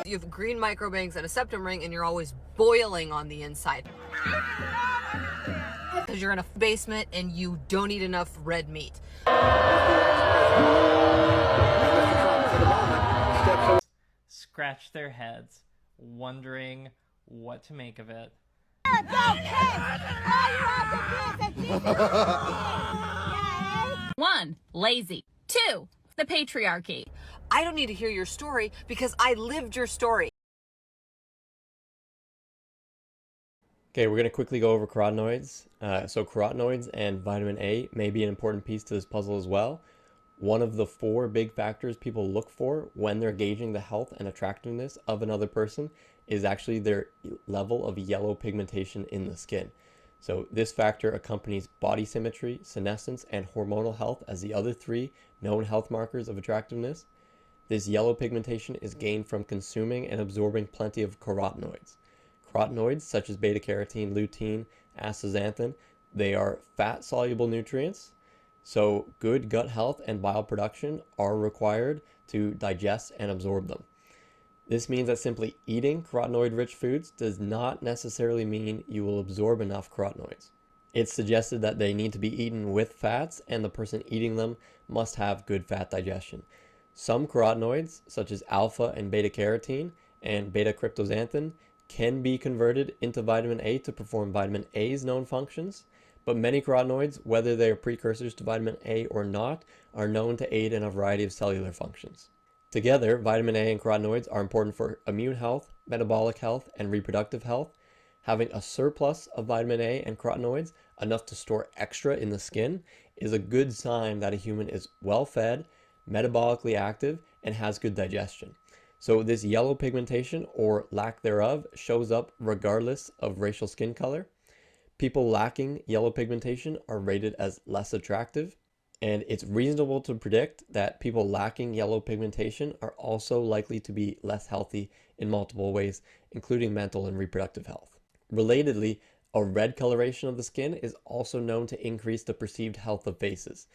You have green microbanks and a septum ring, and you're always boiling on the inside. Because you're in a basement and you don't eat enough red meat. Scratch their heads, wondering what to make of it. One, lazy. Two, the patriarchy. I don't need to hear your story because I lived your story. Okay, we're going to quickly go over carotenoids. So carotenoids and vitamin A may be an important piece to this puzzle as well. One of the 4 big factors people look for when they're gauging the health and attractiveness of another person is actually their level of yellow pigmentation in the skin. So this factor accompanies body symmetry, senescence, and hormonal health as the other 3 known health markers of attractiveness. This yellow pigmentation is gained from consuming and absorbing plenty of carotenoids. Carotenoids such as beta-carotene, lutein, astaxanthin, they are fat-soluble nutrients. So good gut health and bile production are required to digest and absorb them. This means that simply eating carotenoid-rich foods does not necessarily mean you will absorb enough carotenoids. It's suggested that they need to be eaten with fats, and the person eating them must have good fat digestion. Some carotenoids, such as alpha and beta-carotene and beta-cryptoxanthin, can be converted into vitamin A to perform vitamin A's known functions, but many carotenoids, whether they are precursors to vitamin A or not, are known to aid in a variety of cellular functions. Together, vitamin A and carotenoids are important for immune health, metabolic health, and reproductive health. Having a surplus of vitamin A and carotenoids, enough to store extra in the skin, is a good sign that a human is well fed, metabolically active, and has good digestion. So this yellow pigmentation, or lack thereof, shows up regardless of racial skin color. People lacking yellow pigmentation are rated as less attractive, and it's reasonable to predict that people lacking yellow pigmentation are also likely to be less healthy in multiple ways, including mental and reproductive health. Relatedly, a red coloration of the skin is also known to increase the perceived health of faces.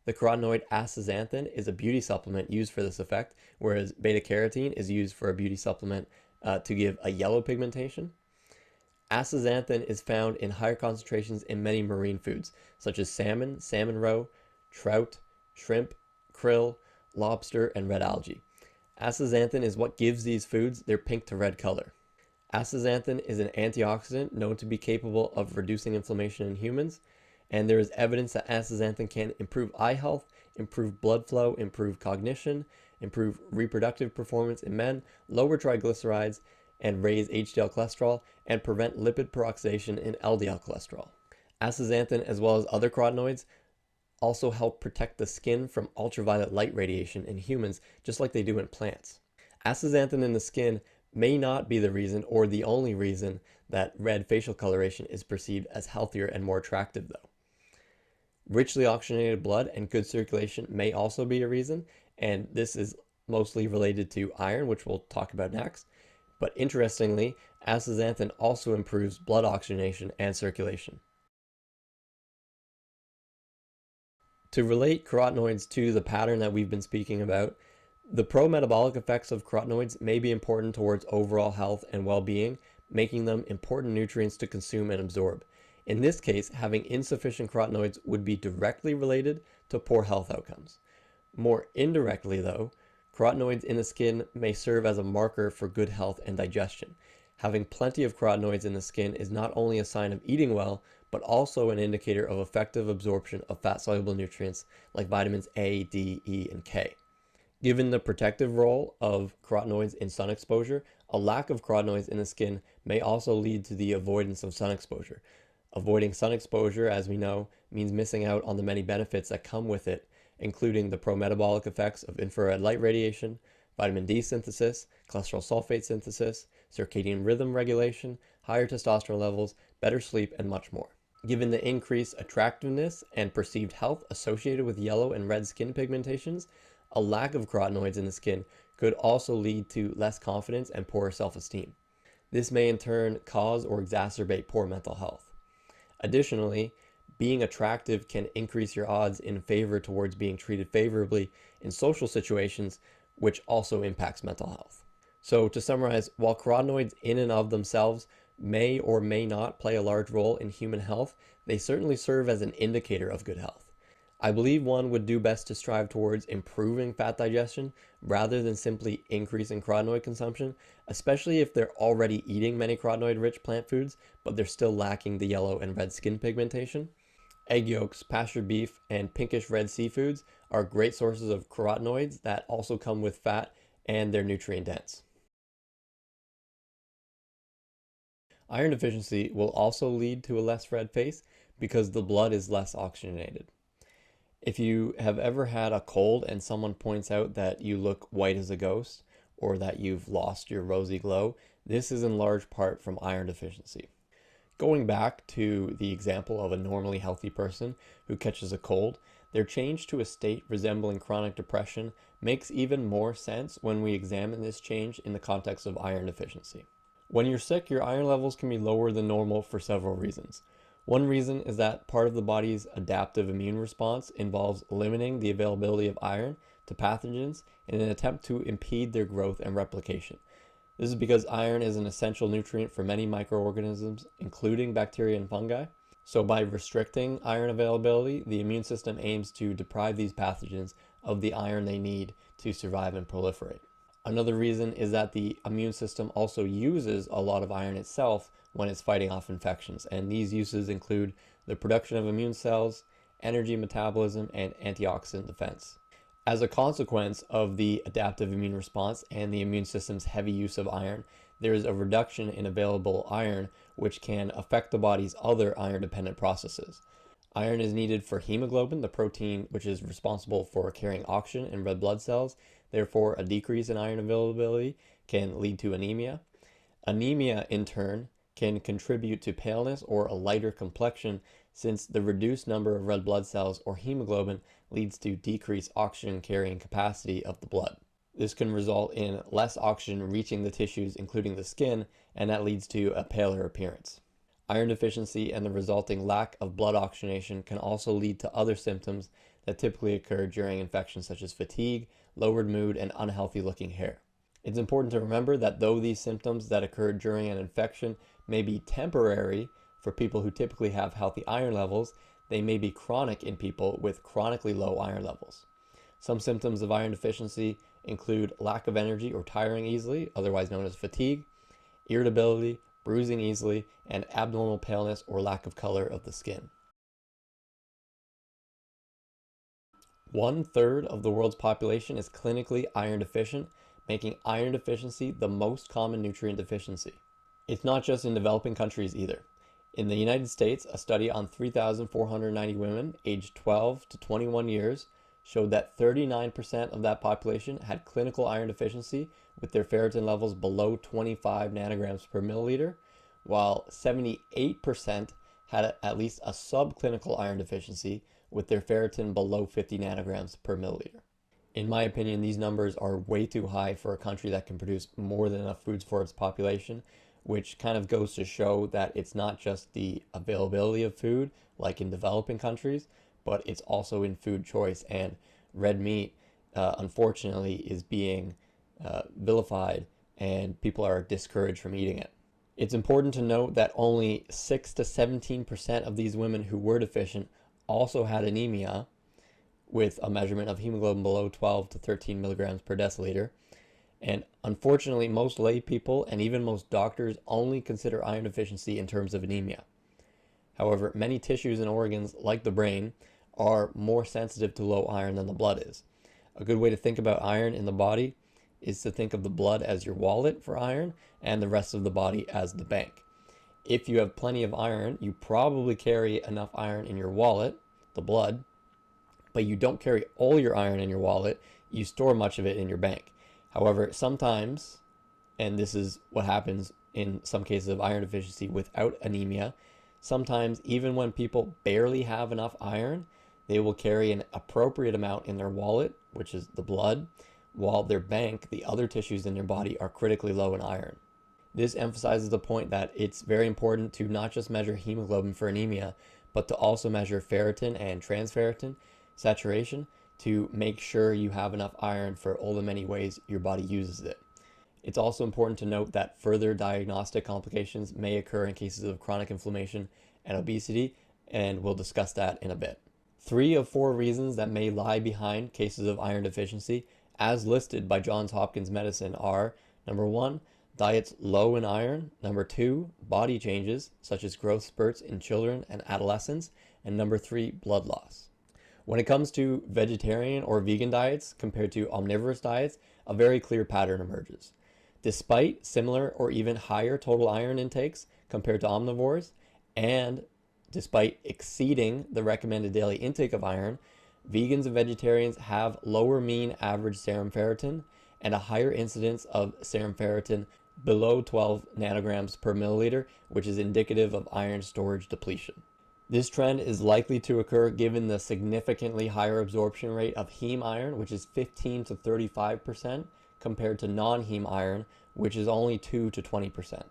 The carotenoid astaxanthin is a beauty supplement used for this effect, whereas beta-carotene is used for a beauty supplement to give a yellow pigmentation. Astaxanthin is found in higher concentrations in many marine foods, such as salmon, salmon roe, trout, shrimp, krill, lobster, and red algae. Astaxanthin is what gives these foods their pink to red color. Astaxanthin is an antioxidant known to be capable of reducing inflammation in humans, and there is evidence that astaxanthin can improve eye health, improve blood flow, improve cognition, improve reproductive performance in men, lower triglycerides, and raise HDL cholesterol, and prevent lipid peroxidation in LDL cholesterol. Astaxanthin, as well as other carotenoids, also help protect the skin from ultraviolet light radiation in humans, just like they do in plants. Astaxanthin in the skin may not be the reason or the only reason that red facial coloration is perceived as healthier and more attractive, though. Richly oxygenated blood and good circulation may also be a reason, and this is mostly related to iron, which we'll talk about next. But interestingly, astaxanthin also improves blood oxygenation and circulation. To relate carotenoids to the pattern that we've been speaking about, the pro-metabolic effects of carotenoids may be important towards overall health and well-being, making them important nutrients to consume and absorb. In this case, having insufficient carotenoids would be directly related to poor health outcomes. More indirectly, though, carotenoids in the skin may serve as a marker for good health and digestion. Having plenty of carotenoids in the skin is not only a sign of eating well, but also an indicator of effective absorption of fat-soluble nutrients like vitamins A, D, E, and K. Given the protective role of carotenoids in sun exposure, a lack of carotenoids in the skin may also lead to the avoidance of sun exposure. Avoiding sun exposure, as we know, means missing out on the many benefits that come with it, including the pro-metabolic effects of infrared light radiation, vitamin D synthesis, cholesterol sulfate synthesis, circadian rhythm regulation, higher testosterone levels, better sleep, and much more. Given the increased attractiveness and perceived health associated with yellow and red skin pigmentations, a lack of carotenoids in the skin could also lead to less confidence and poorer self-esteem. This may in turn cause or exacerbate poor mental health. Additionally, being attractive can increase your odds in favor towards being treated favorably in social situations, which also impacts mental health. So to summarize, while carotenoids in and of themselves may or may not play a large role in human health, they certainly serve as an indicator of good health. I believe one would do best to strive towards improving fat digestion rather than simply increasing carotenoid consumption, especially if they're already eating many carotenoid-rich plant foods, but they're still lacking the yellow and red skin pigmentation. Egg yolks, pastured beef, and pinkish red seafoods are great sources of carotenoids that also come with fat and they're nutrient dense. Iron deficiency will also lead to a less red face because the blood is less oxygenated. If you have ever had a cold and someone points out that you look white as a ghost or that you've lost your rosy glow, this is in large part from iron deficiency. Going back to the example of a normally healthy person who catches a cold, their change to a state resembling chronic depression makes even more sense when we examine this change in the context of iron deficiency. When you're sick, your iron levels can be lower than normal for several reasons. One reason is that part of the body's adaptive immune response involves limiting the availability of iron to pathogens in an attempt to impede their growth and replication. This is because iron is an essential nutrient for many microorganisms, including bacteria and fungi. So by restricting iron availability, the immune system aims to deprive these pathogens of the iron they need to survive and proliferate. Another reason is that the immune system also uses a lot of iron itself when it's fighting off infections, and these uses include the production of immune cells, energy metabolism, and antioxidant defense. As a consequence of the adaptive immune response and the immune system's heavy use of iron, there is a reduction in available iron, which can affect the body's other iron-dependent processes. Iron is needed for hemoglobin, the protein which is responsible for carrying oxygen in red blood cells. Therefore, a decrease in iron availability can lead to anemia. Anemia, in turn, can contribute to paleness or a lighter complexion, since the reduced number of red blood cells or hemoglobin leads to decreased oxygen carrying capacity of the blood. This can result in less oxygen reaching the tissues, including the skin, and that leads to a paler appearance. Iron deficiency and the resulting lack of blood oxygenation can also lead to other symptoms that typically occur during infections, such as fatigue, lowered mood, and unhealthy looking hair. It's important to remember that though these symptoms that occur during an infection may be temporary for people who typically have healthy iron levels, they may be chronic in people with chronically low iron levels. Some symptoms of iron deficiency include lack of energy or tiring easily, otherwise known as fatigue, irritability, bruising easily, and abnormal paleness or lack of color of the skin. 1/3 of the world's population is clinically iron deficient, making iron deficiency the most common nutrient deficiency. It's not just in developing countries either. In the United States, a study on 3,490 women aged 12 to 21 years showed that 39% of that population had clinical iron deficiency with their ferritin levels below 25 nanograms per milliliter, while 78% had at least a subclinical iron deficiency with their ferritin below 50 nanograms per milliliter. In my opinion, these numbers are way too high for a country that can produce more than enough foods for its population, which kind of goes to show that it's not just the availability of food, like in developing countries, but it's also in food choice. And red meat, unfortunately, is being vilified, and people are discouraged from eating it. It's important to note that only 6 to 17% of these women who were deficient also had anemia, with a measurement of hemoglobin below 12 to 13 milligrams per deciliter. And unfortunately, most lay people and even most doctors only consider iron deficiency in terms of anemia. However, many tissues and organs, like the brain, are more sensitive to low iron than the blood is. A good way to think about iron in the body is to think of the blood as your wallet for iron and the rest of the body as the bank. If you have plenty of iron, you probably carry enough iron in your wallet, the blood, but you don't carry all your iron in your wallet, you store much of it in your bank. However, sometimes, and this is what happens in some cases of iron deficiency without anemia, sometimes even when people barely have enough iron, they will carry an appropriate amount in their wallet, which is the blood, while their bank, the other tissues in their body, are critically low in iron. This emphasizes the point that it's very important to not just measure hemoglobin for anemia, but to also measure ferritin and transferritin saturation to make sure you have enough iron for all the many ways your body uses it. It's also important to note that further diagnostic complications may occur in cases of chronic inflammation and obesity, and we'll discuss that in a bit. 3 of 4 reasons that may lie behind cases of iron deficiency, as listed by Johns Hopkins Medicine, are: number 1, diets low in iron; number 2, body changes, such as growth spurts in children and adolescents; and number 3, blood loss. When it comes to vegetarian or vegan diets compared to omnivorous diets, a very clear pattern emerges. Despite similar or even higher total iron intakes compared to omnivores, and despite exceeding the recommended daily intake of iron, vegans and vegetarians have lower mean average serum ferritin and a higher incidence of serum ferritin below 12 nanograms per milliliter, which is indicative of iron storage depletion. This trend is likely to occur given the significantly higher absorption rate of heme iron, which is 15 to 35%, compared to non-heme iron, which is only 2 to 20%.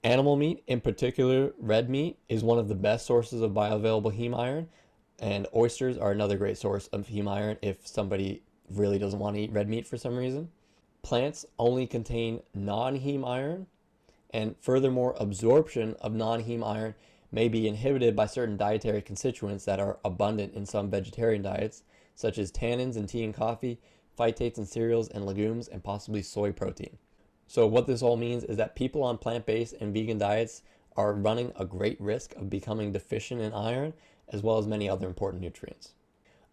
Animal meat, in particular red meat, is one of the best sources of bioavailable heme iron, and oysters are another great source of heme iron if somebody really doesn't want to eat red meat for some reason. Plants only contain non-heme iron, and furthermore, absorption of non-heme iron may be inhibited by certain dietary constituents that are abundant in some vegetarian diets, such as tannins in tea and coffee, phytates in cereals and legumes, and possibly soy protein. So what this all means is that people on plant-based and vegan diets are running a great risk of becoming deficient in iron, as well as many other important nutrients.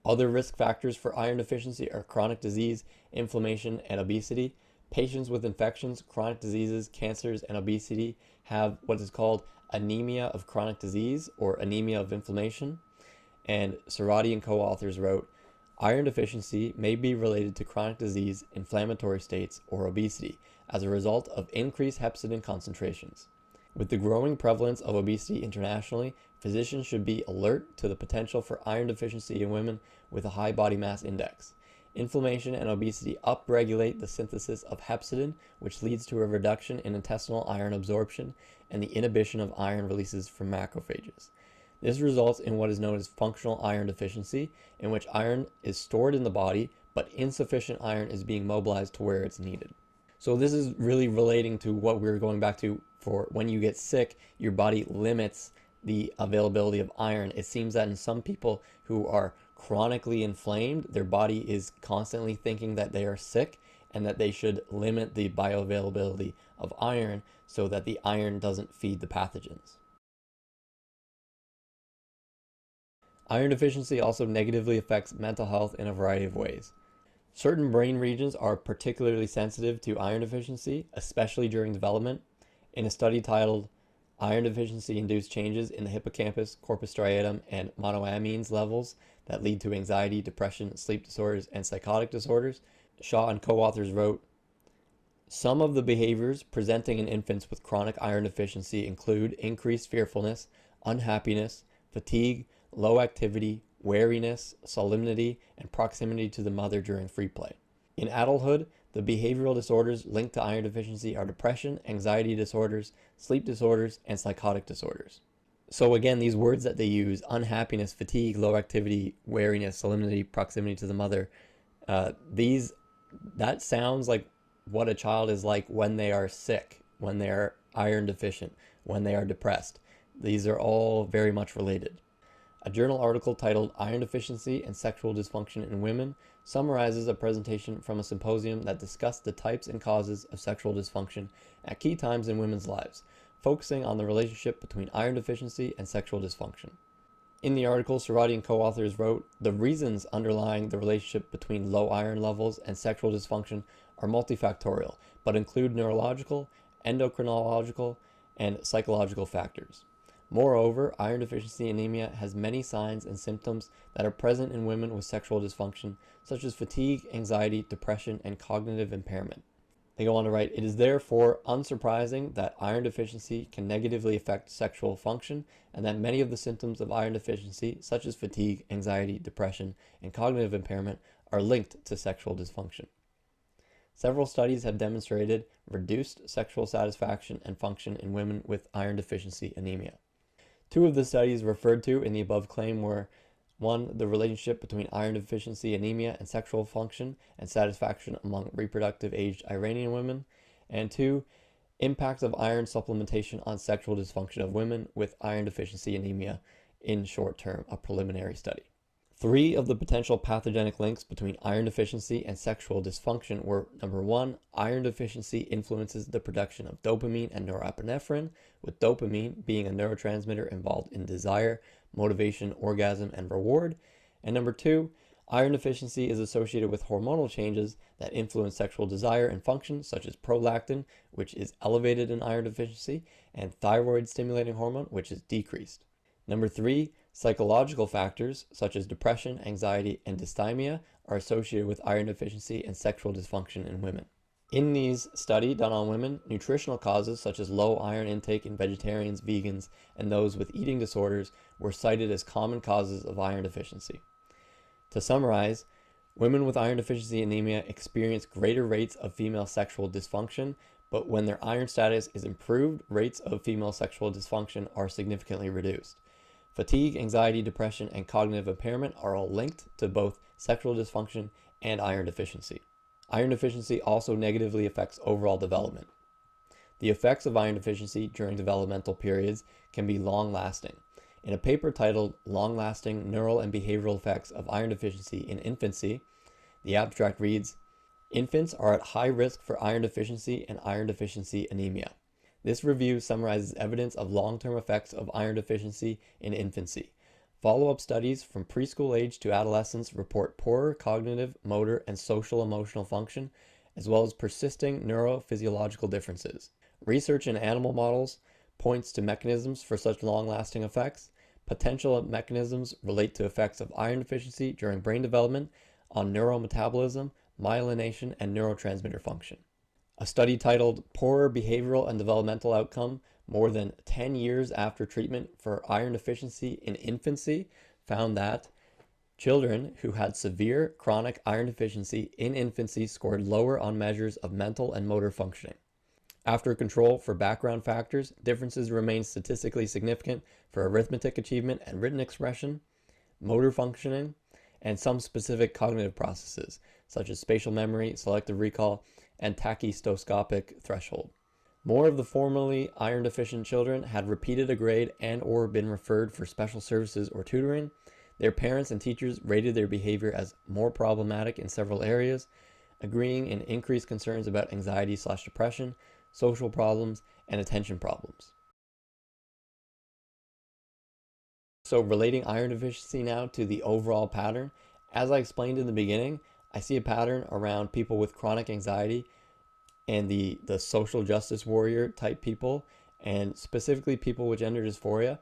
Other risk factors for iron deficiency are chronic disease, inflammation, and obesity. Patients with infections, chronic diseases, cancers, and obesity have what is called anemia of chronic disease or anemia of inflammation. And Cerati and co-authors wrote, iron deficiency may be related to chronic disease, inflammatory states, or obesity as a result of increased hepcidin concentrations. With the growing prevalence of obesity internationally, physicians should be alert to the potential for iron deficiency in women with a high body mass index. Inflammation and obesity upregulate the synthesis of hepcidin, which leads to a reduction in intestinal iron absorption and the inhibition of iron releases from macrophages. This results in what is known as functional iron deficiency, in which iron is stored in the body, but insufficient iron is being mobilized to where it's needed. So this is really relating to what we were going back to for when you get sick, your body limits the availability of iron. It seems that in some people who are chronically inflamed, their body is constantly thinking that they are sick and that they should limit the bioavailability of iron so that the iron doesn't feed the pathogens. Iron deficiency also negatively affects mental health in a variety of ways. Certain brain regions are particularly sensitive to iron deficiency, especially during development. In a study titled Iron Deficiency Induced Changes in the Hippocampus, Corpus Striatum, and Monoamines Levels That Lead to Anxiety, Depression, Sleep Disorders, and Psychotic Disorders, Shaw and co-authors wrote, some of the behaviors presenting in infants with chronic iron deficiency include increased fearfulness, unhappiness, fatigue, low activity, wariness, solemnity, and proximity to the mother during free play. In adulthood, the behavioral disorders linked to iron deficiency are depression, anxiety disorders, sleep disorders, and psychotic disorders. So again, these words that they use, unhappiness, fatigue, low activity, wariness, solemnity, proximity to the mother, that sounds like what a child is like when they are sick, when they are iron deficient, when they are depressed. These are all very much related. A journal article titled Iron Deficiency and Sexual Dysfunction in Women summarizes a presentation from a symposium that discussed the types and causes of sexual dysfunction at key times in women's lives, focusing on the relationship between iron deficiency and sexual dysfunction. In the article, Cerati and co-authors wrote, the reasons underlying the relationship between low iron levels and sexual dysfunction are multifactorial, but include neurological, endocrinological, and psychological factors. Moreover, iron deficiency anemia has many signs and symptoms that are present in women with sexual dysfunction, such as fatigue, anxiety, depression, and cognitive impairment. They go on to write, it is therefore unsurprising that iron deficiency can negatively affect sexual function, and that many of the symptoms of iron deficiency, such as fatigue, anxiety, depression, and cognitive impairment, are linked to sexual dysfunction. Several studies have demonstrated reduced sexual satisfaction and function in women with iron deficiency anemia. Two of the studies referred to in the above claim were 1. The relationship between iron deficiency anemia and sexual function and satisfaction among reproductive aged Iranian women, And 2, impact of iron supplementation on sexual dysfunction of women with iron deficiency anemia in short term, a preliminary study. 3 of the potential pathogenic links between iron deficiency and sexual dysfunction were: number 1, iron deficiency influences the production of dopamine and norepinephrine, with dopamine being a neurotransmitter involved in desire, motivation, orgasm, and reward. And number 2, iron deficiency is associated with hormonal changes that influence sexual desire and function, such as prolactin, which is elevated in iron deficiency, and thyroid stimulating hormone, which is decreased. Number 3, psychological factors such as depression, anxiety, and dysthymia are associated with iron deficiency and sexual dysfunction in women. In these studies done on women, nutritional causes such as low iron intake in vegetarians, vegans, and those with eating disorders were cited as common causes of iron deficiency. To summarize, women with iron deficiency anemia experience greater rates of female sexual dysfunction, but when their iron status is improved, rates of female sexual dysfunction are significantly reduced. Fatigue, anxiety, depression, and cognitive impairment are all linked to both sexual dysfunction and iron deficiency. Iron deficiency also negatively affects overall development. The effects of iron deficiency during developmental periods can be long-lasting. In a paper titled Long-Lasting Neural and Behavioral Effects of Iron Deficiency in Infancy, the abstract reads, "Infants are at high risk for iron deficiency and iron deficiency anemia." This review summarizes evidence of long-term effects of iron deficiency in infancy. Follow-up studies from preschool age to adolescence report poorer cognitive, motor, and social emotional function, as well as persisting neurophysiological differences. Research in animal models points to mechanisms for such long-lasting effects. Potential mechanisms relate to effects of iron deficiency during brain development on neurometabolism, myelination, and neurotransmitter function. A study titled Poorer Behavioral and Developmental Outcome More Than 10 Years After Treatment for Iron Deficiency in Infancy found that children who had severe chronic iron deficiency in infancy scored lower on measures of mental and motor functioning. After control for background factors, differences remained statistically significant for arithmetic achievement and written expression, motor functioning, and some specific cognitive processes, such as spatial memory, selective recall, and tachystoscopic threshold. More of the formerly iron deficient children had repeated a grade and or been referred for special services or tutoring. Their parents and teachers rated their behavior as more problematic in several areas, agreeing in increased concerns about anxiety/depression, social problems, and attention problems. So relating iron deficiency now to the overall pattern, as I explained in the beginning, I see a pattern around people with chronic anxiety and the social justice warrior type people, and specifically people with gender dysphoria.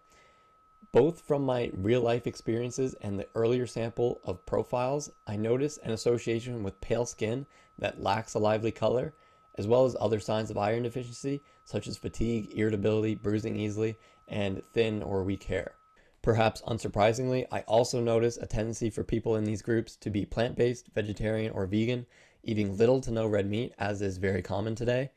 Both from my real life experiences and the earlier sample of profiles, I notice an association with pale skin that lacks a lively color, as well as other signs of iron deficiency, such as fatigue, irritability, bruising easily, and thin or weak hair. Perhaps unsurprisingly, I also notice a tendency for people in these groups to be plant-based, vegetarian, or vegan, eating little to no red meat, as is very common today.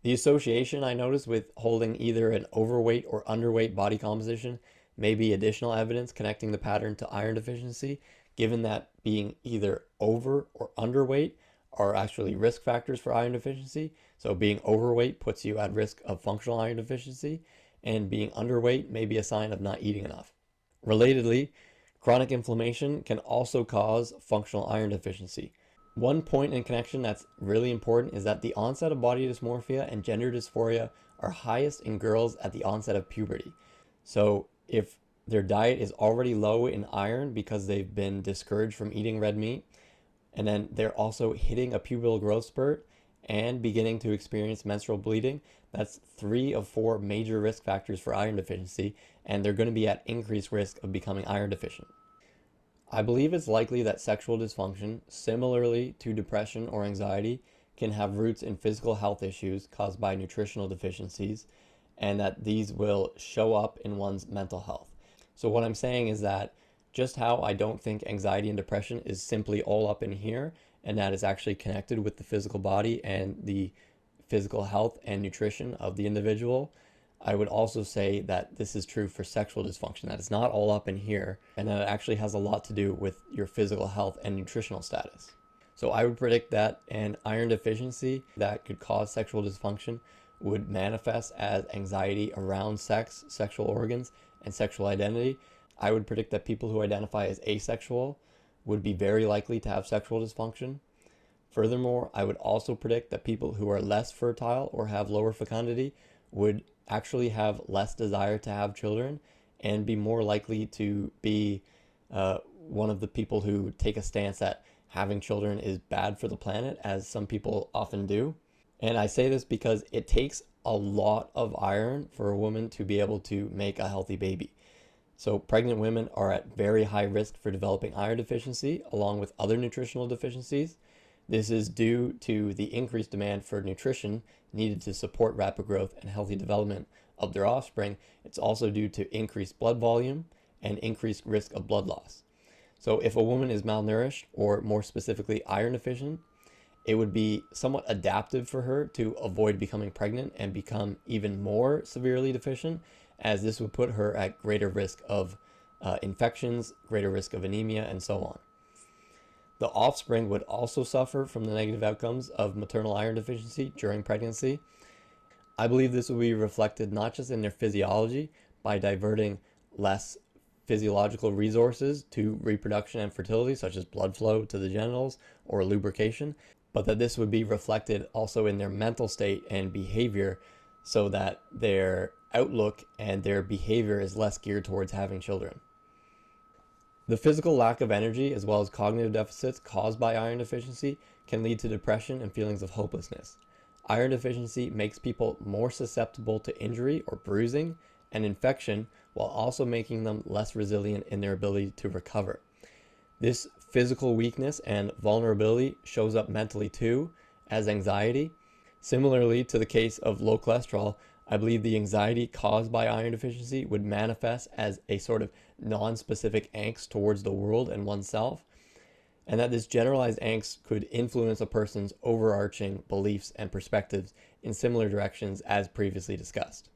The association I notice with holding either an overweight or underweight body composition may be additional evidence connecting the pattern to iron deficiency, given that being either over or underweight are actually risk factors for iron deficiency. So being overweight puts you at risk of functional iron deficiency, and being underweight may be a sign of not eating enough. Relatedly, chronic inflammation can also cause functional iron deficiency. One point in connection that's really important is that the onset of body dysmorphia and gender dysphoria are highest in girls at the onset of puberty. So if their diet is already low in iron because they've been discouraged from eating red meat, and then they're also hitting a pubertal growth spurt and beginning to experience menstrual bleeding, that's 3 of 4 major risk factors for iron deficiency, and they're going to be at increased risk of becoming iron deficient. I believe it's likely that sexual dysfunction, similarly to depression or anxiety, can have roots in physical health issues caused by nutritional deficiencies, and that these will show up in one's mental health. So what I'm saying is that just how I don't think anxiety and depression is simply all up in here, and that is actually connected with the physical body and the physical health and nutrition of the individual, I would also say that this is true for sexual dysfunction, that it's not all up in here, and that it actually has a lot to do with your physical health and nutritional status. So I would predict that an iron deficiency that could cause sexual dysfunction would manifest as anxiety around sex, sexual organs, and sexual identity. I would predict that people who identify as asexual would be very likely to have sexual dysfunction. Furthermore, I would also predict that people who are less fertile or have lower fecundity would actually have less desire to have children and be more likely to be one of the people who take a stance that having children is bad for the planet, as some people often do. And I say this because it takes a lot of iron for a woman to be able to make a healthy baby. So pregnant women are at very high risk for developing iron deficiency along with other nutritional deficiencies. This is due to the increased demand for nutrition needed to support rapid growth and healthy development of their offspring. It's also due to increased blood volume and increased risk of blood loss. So if a woman is malnourished, or more specifically iron deficient, it would be somewhat adaptive for her to avoid becoming pregnant and become even more severely deficient, as this would put her at greater risk of infections, greater risk of anemia, and so on. The offspring would also suffer from the negative outcomes of maternal iron deficiency during pregnancy. I believe this will be reflected not just in their physiology by diverting less physiological resources to reproduction and fertility, such as blood flow to the genitals or lubrication, but that this would be reflected also in their mental state and behavior, so that their outlook and their behavior is less geared towards having children. The physical lack of energy as well as cognitive deficits caused by iron deficiency can lead to depression and feelings of hopelessness. Iron deficiency makes people more susceptible to injury or bruising and infection, while also making them less resilient in their ability to recover. This physical weakness and vulnerability shows up mentally too, as anxiety. Similarly to the case of low cholesterol, I believe the anxiety caused by iron deficiency would manifest as a sort of non-specific angst towards the world and oneself, and that this generalized angst could influence a person's overarching beliefs and perspectives in similar directions as previously discussed.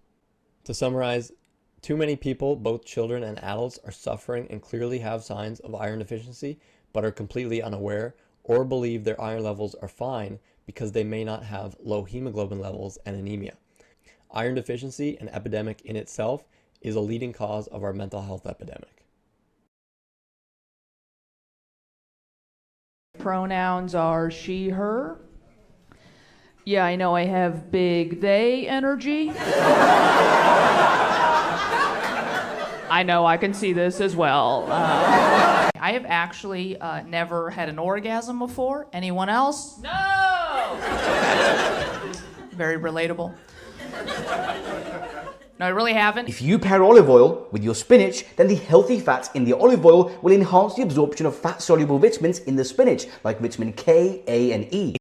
To summarize, too many people, both children and adults, are suffering and clearly have signs of iron deficiency, but are completely unaware or believe their iron levels are fine because they may not have low hemoglobin levels and anemia. Iron deficiency, an epidemic in itself, is a leading cause of our mental health epidemic. Pronouns are she, her. Yeah, I know I have big they energy. I know I can see this as well. I have actually never had an orgasm before. Anyone else? No! Very relatable. No, I really haven't. If you pair olive oil with your spinach, then the healthy fats in the olive oil will enhance the absorption of fat-soluble vitamins in the spinach, like vitamin K, A, and E.